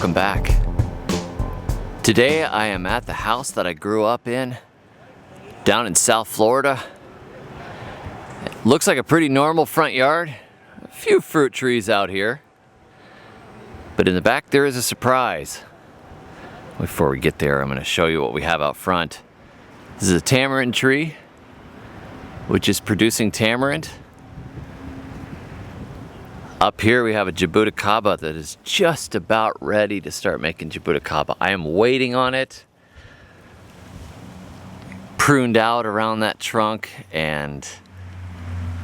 welcome back. Today I am at the house that I grew up in down in South Florida. It looks like a pretty normal front yard. A few fruit trees out here. But in the back there is a surprise. Before we get there, I'm going to show you what we have out front. This is a tamarind tree, which is producing tamarind. Up here we have a jabuticaba that is just about ready to start making jabuticaba. I am waiting on it. Pruned out around that trunk and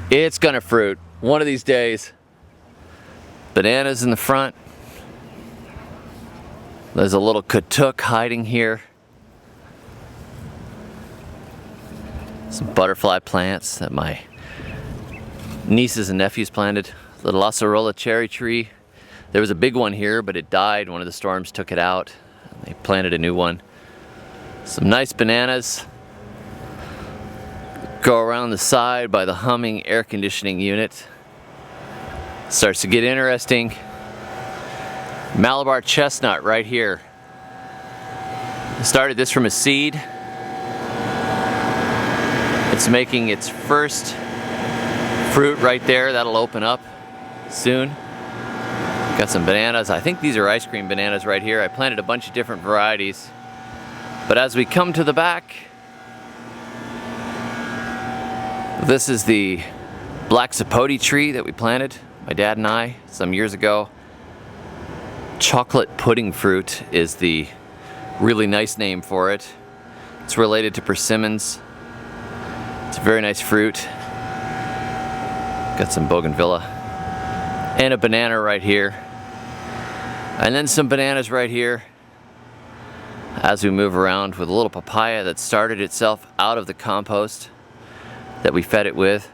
it's gonna fruit one of these days. Bananas in the front. There's a little katuk hiding here. Some butterfly plants that my nieces and nephews planted. The Lacerola cherry tree. There was a big one here, but it died. One of the storms took it out. They planted a new one. Some nice bananas. Go around the side by the humming air conditioning unit. Starts to get interesting. Malabar Chestnut right here. I started this from a seed. It's making its first fruit right there. That'll open up soon. Got some bananas. I think these are ice cream bananas right here. I planted a bunch of different varieties. But as we come to the back, this is the black sapote tree that we planted, my dad and I, some years ago. Chocolate pudding fruit is the really nice name for it. It's related to persimmons. It's a very nice fruit. Got some bougainvillea. And a banana right here. And then some bananas right here. As we move around with a little papaya that started itself out of the compost that we fed it with.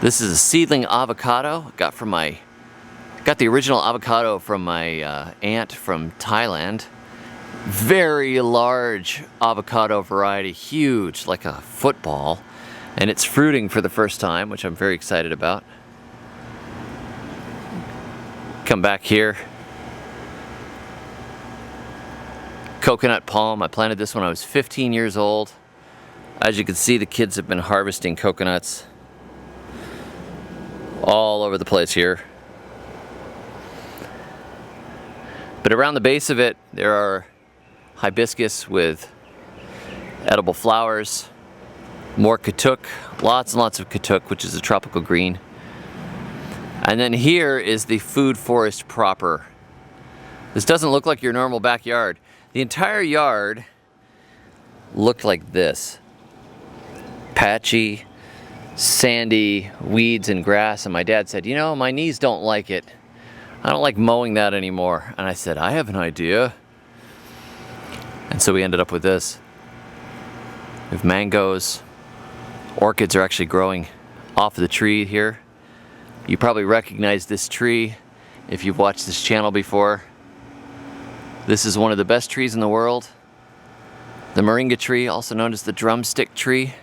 This is a seedling avocado. Got the original avocado from my aunt from Thailand. Very large avocado variety, huge, like a football. And it's fruiting for the first time, which I'm very excited about. Come back here. Coconut palm. I planted this when I was 15 years old. As you can see, the kids have been harvesting coconuts all over the place here. But around the base of it, there are hibiscus with edible flowers. More katuk, lots and lots of katuk, which is a tropical green. And then here is the food forest proper. This doesn't look like your normal backyard. The entire yard looked like this. Patchy, sandy, weeds and grass. And my dad said, you know, my knees don't like it. I don't like mowing that anymore. And I said, I have an idea. And so we ended up with this. We have mangoes. Orchids are actually growing off of the tree here. You probably recognize this tree if you've watched this channel before. This is one of the best trees in the world. The moringa tree, also known as the drumstick tree.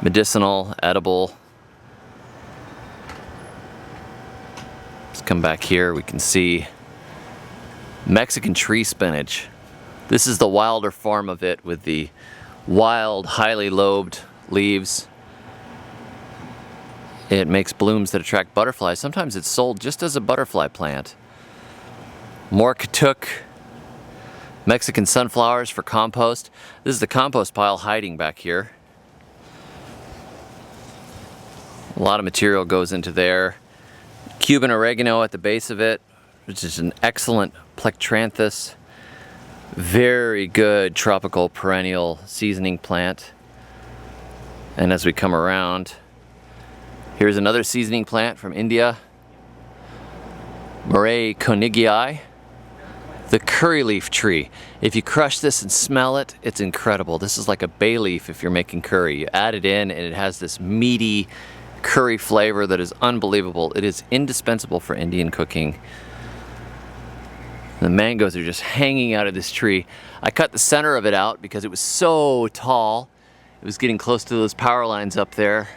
Medicinal, edible. Let's come back here. We can see Mexican tree spinach. This is the wilder form of it with the wild, highly lobed leaves. It makes blooms that attract butterflies. Sometimes it's sold just as a butterfly plant. More katuk. Mexican sunflowers for compost. This is the compost pile hiding back here. A lot of material goes into there. Cuban oregano at the base of it, which is an excellent plectranthus. Very good tropical perennial seasoning plant. And as we come around, here's another seasoning plant from India. Murray conigii, the curry leaf tree. If you crush this and smell it, it's incredible. This is like a bay leaf if you're making curry. You add it in and it has this meaty curry flavor that is unbelievable. It is indispensable for Indian cooking. The mangoes are just hanging out of this tree. I cut the center of it out because it was so tall. It was getting close to those power lines up there.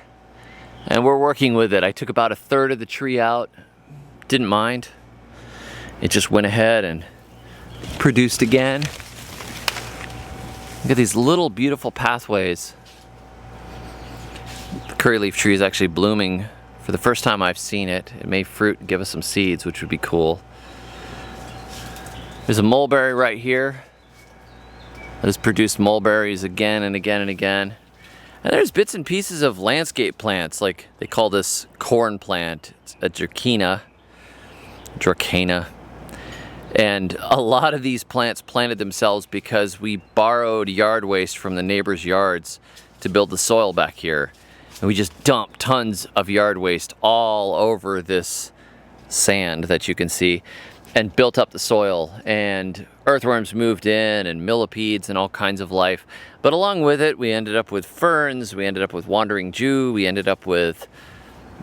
And we're working with it. I took about 1/3 of the tree out. Didn't mind. It just went ahead and produced again. Look at these little beautiful pathways. The curry leaf tree is actually blooming for the first time I've seen it. It may fruit and give us some seeds, which would be cool. There's a mulberry right here that has produced mulberries again and again and again. And there's bits and pieces of landscape plants, like they call this corn plant. It's a dracena. And a lot of these plants planted themselves because we borrowed yard waste from the neighbors' yards to build the soil back here. And we just dumped tons of yard waste all over this sand that you can see and built up the soil. And earthworms moved in and millipedes and all kinds of life. But along with it, we ended up with ferns, we ended up with wandering Jew, we ended up with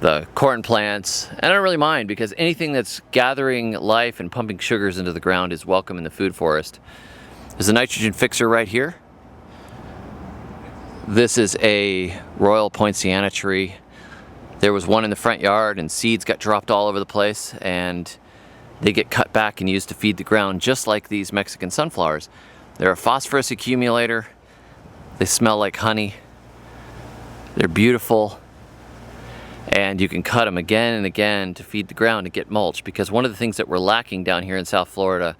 the corn plants. And I don't really mind because anything that's gathering life and pumping sugars into the ground is welcome in the food forest. There's a nitrogen fixer right here. This is a royal Poinsiana tree. There was one in the front yard and seeds got dropped all over the place, and they get cut back and used to feed the ground just like these Mexican sunflowers. They're a phosphorus accumulator. They smell like honey. They're beautiful. And you can cut them again and again to feed the ground and get mulch, because one of the things that we're lacking down here in South Florida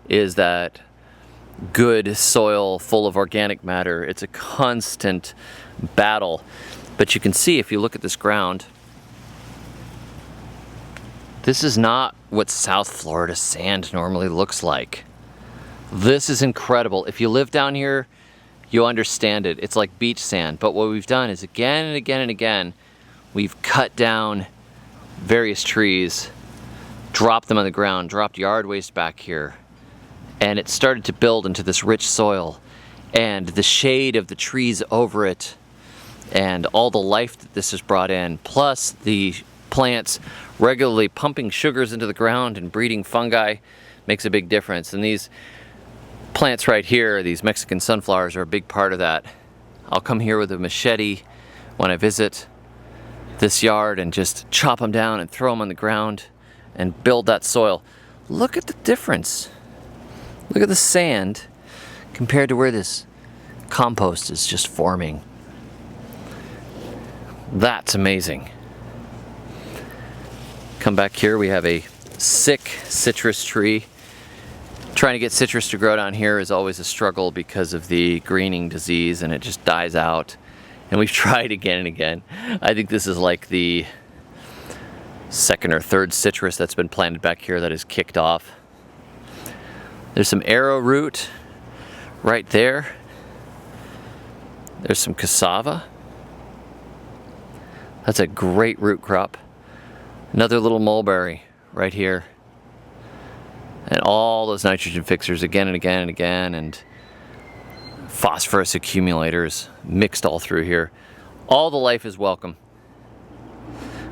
is that good soil full of organic matter. It's a constant battle. But you can see if you look at this ground, this is not what South Florida sand normally looks like. This is incredible. If you live down here, you understand it. It's like beach sand. But what we've done is again and again and again, we've cut down various trees, dropped them on the ground, dropped yard waste back here, and it started to build into this rich soil. And the shade of the trees over it, and all the life that this has brought in, plus the plants regularly pumping sugars into the ground and breeding fungi, makes a big difference. And these plants right here, these Mexican sunflowers, are a big part of that. I'll come here with a machete when I visit this yard and just chop them down and throw them on the ground and build that soil. Look at the difference. Look at the sand compared to where this compost is just forming. That's amazing. Come back here, we have a sick citrus tree. Trying to get citrus to grow down here is always a struggle because of the greening disease, and it just dies out. And we've tried again and again. I think this is like the second or third citrus that's been planted back here that is kicked off. There's some arrowroot right there. There's some cassava. That's a great root crop. Another little mulberry right here. And all those nitrogen fixers again and again and again, and phosphorus accumulators mixed all through here. All the life is welcome.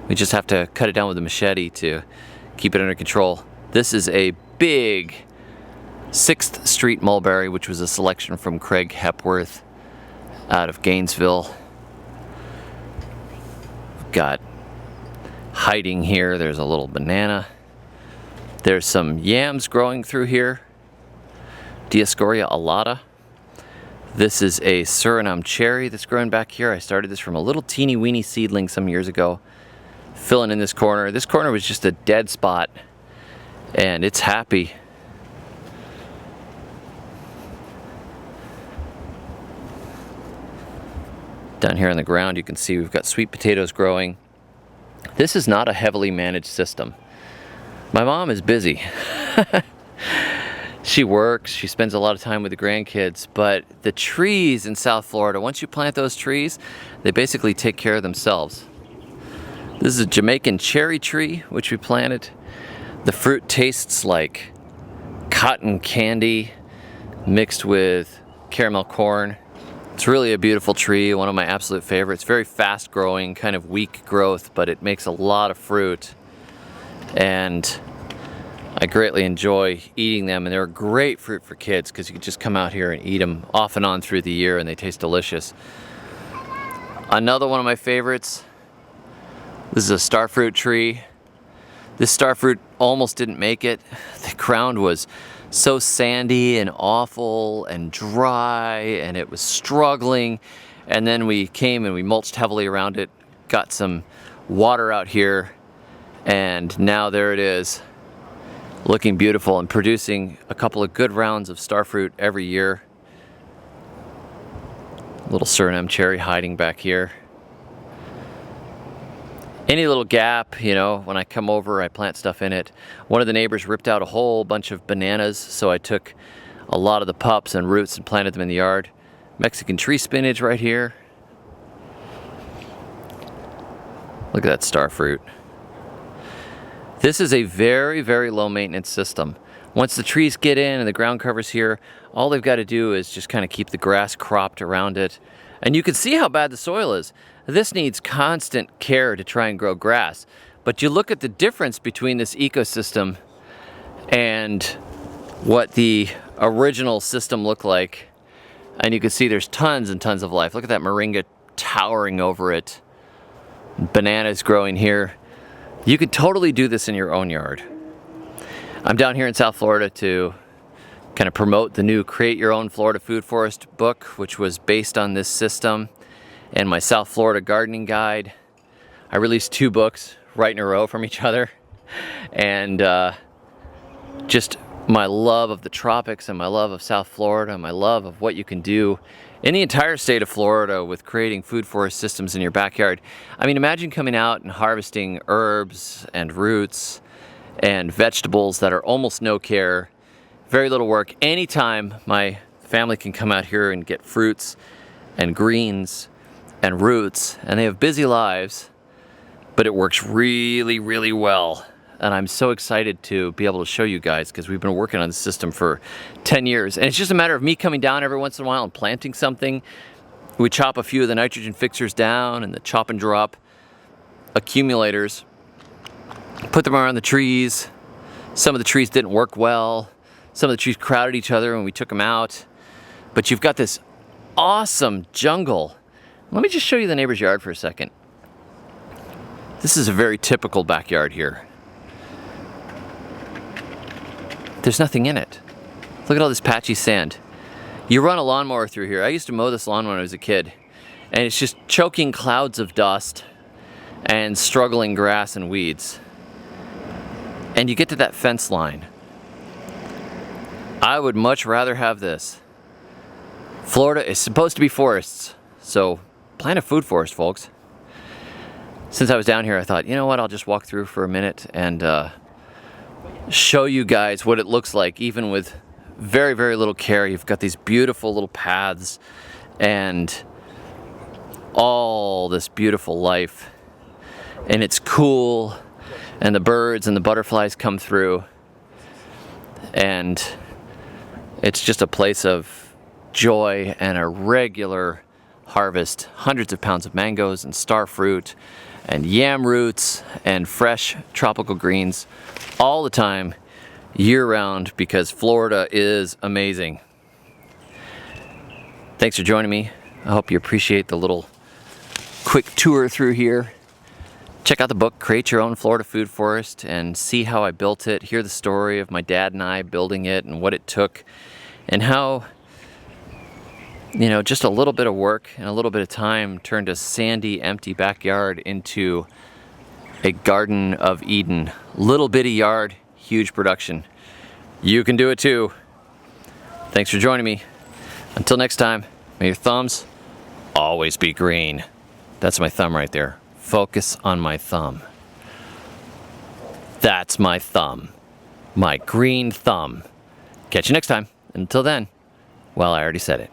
We just have to cut it down with a machete to keep it under control. This is a big 6th Street mulberry, which was a selection from Craig Hepworth out of Gainesville. We've got hiding here, there's a little banana. There's some yams growing through here. Dioscorea alata. This is a Suriname cherry that's growing back here. I started this from a little teeny weeny seedling some years ago. Filling in this corner. This corner was just a dead spot, and it's happy. Down here on the ground you can see we've got sweet potatoes growing. This is not a heavily managed system. My mom is busy. She works, she spends a lot of time with the grandkids, but the trees in South Florida, once you plant those trees, they basically take care of themselves. This is a Jamaican cherry tree, which we planted. The fruit tastes like cotton candy mixed with caramel corn. It's really a beautiful tree, one of my absolute favorites. Very fast growing, kind of weak growth, but it makes a lot of fruit. And I greatly enjoy eating them, and they're a great fruit for kids because you can just come out here and eat them off and on through the year, and they taste delicious. Another one of my favorites This is a starfruit tree. This starfruit almost didn't make it. The ground was so sandy and awful and dry, and it was struggling. And then we came and we mulched heavily around it, got some water out here, and now there it is, looking beautiful and producing a couple of good rounds of starfruit every year. Little Suriname cherry hiding back here. Any little gap, you know, when I come over, I plant stuff in it. One of the neighbors ripped out a whole bunch of bananas, so I took a lot of the pups and roots and planted them in the yard. Mexican tree spinach right here. Look at that starfruit. This is a very, very low maintenance system. Once the trees get in and the ground cover's here, all they've got to do is just kind of keep the grass cropped around it. And you can see how bad the soil is. This needs constant care to try and grow grass. But you look at the difference between this ecosystem and what the original system looked like, and you can see there's tons and tons of life. Look at that moringa towering over it. Bananas growing here. You could totally do this in your own yard. I'm down here in South Florida to kind of promote the new Create Your Own Florida Food Forest book, which was based on this system, and my South Florida gardening guide. I released 2 books right in a row from each other, and just my love of the tropics and my love of South Florida and my love of what you can do in the entire state of Florida with creating food forest systems in your backyard. I mean, imagine coming out and harvesting herbs and roots and vegetables that are almost no care, very little work. Anytime my family can come out here and get fruits and greens and roots, and they have busy lives, but it works really, really well. And I'm so excited to be able to show you guys, because we've been working on this system for 10 years. And it's just a matter of me coming down every once in a while and planting something. We chop a few of the nitrogen fixers down and the chop and drop accumulators, put them around the trees. Some of the trees didn't work well. Some of the trees crowded each other and we took them out. But you've got this awesome jungle. Let me just show you the neighbor's yard for a second. This is a very typical backyard here. There's nothing in it. Look at all this patchy sand. You run a lawnmower through here. I used to mow this lawn when I was a kid, and it's just choking clouds of dust and struggling grass and weeds. And you get to that fence line. I would much rather have this. Florida is supposed to be forests, so plant a food forest, folks. Since I was down here, I thought, you know what, I'll just walk through for a minute and show you guys what it looks like, even with very, very little care. You've got these beautiful little paths and all this beautiful life, and it's cool, and the birds and the butterflies come through, and it's just a place of joy and a regular harvest. Hundreds of pounds of mangoes and starfruit and yam roots and fresh tropical greens all the time, year-round, because Florida is amazing. Thanks for joining me. I hope you appreciate the little quick tour through here. Check out the book, Create Your Own Florida Food Forest, and see how I built it. Hear the story of my dad and I building it and what it took, and how, you know, just a little bit of work and a little bit of time turned a sandy, empty backyard into a Garden of Eden. Little bitty yard, huge production. You can do it too. Thanks for joining me. Until next time, may your thumbs always be green. That's my thumb right there. Focus on my thumb. That's my thumb. My green thumb. Catch you next time. Until then, well, I already said it.